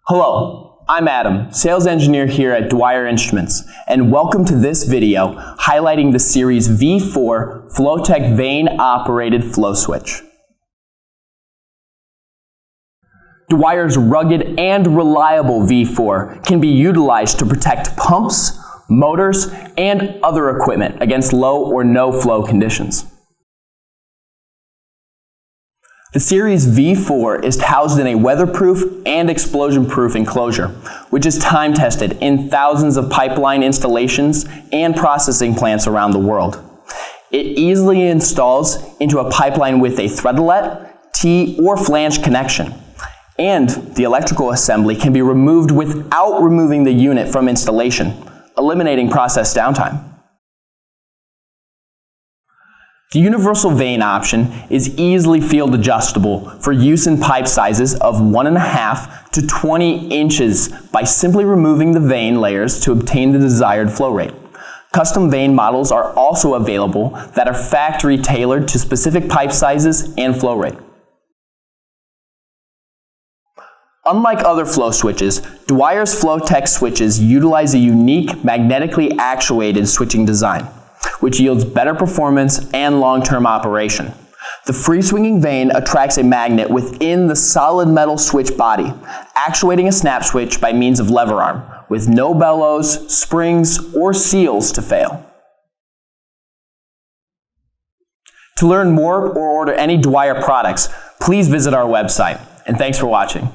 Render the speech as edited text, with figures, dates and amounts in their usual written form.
Hello, I'm Adam, sales engineer here at Dwyer Instruments, and welcome to this video highlighting the Series V4 Flotect Vane-Operated flow switch. Dwyer's rugged and reliable V4 can be utilized to protect pumps, motors, and other equipment against low or no flow conditions. The Series V4 is housed in a weatherproof and explosion-proof enclosure, which is time-tested in thousands of pipeline installations and processing plants around the world. It easily installs into a pipeline with a threadlet, T, or flange connection, and the electrical assembly can be removed without removing the unit from installation, eliminating process downtime. The universal vane option is easily field adjustable for use in pipe sizes of 1.5 to 20 inches by simply removing the vane layers to obtain the desired flow rate. Custom vane models are also available that are factory tailored to specific pipe sizes and flow rate. Unlike other flow switches, Dwyer's Flotect switches utilize a unique magnetically actuated switching design, which yields better performance and long-term operation. The free-swinging vane attracts a magnet within the solid metal switch body, actuating a snap switch by means of lever arm, with no bellows, springs, or seals to fail. To learn more or order any Dwyer products, please visit our website, and thanks for watching.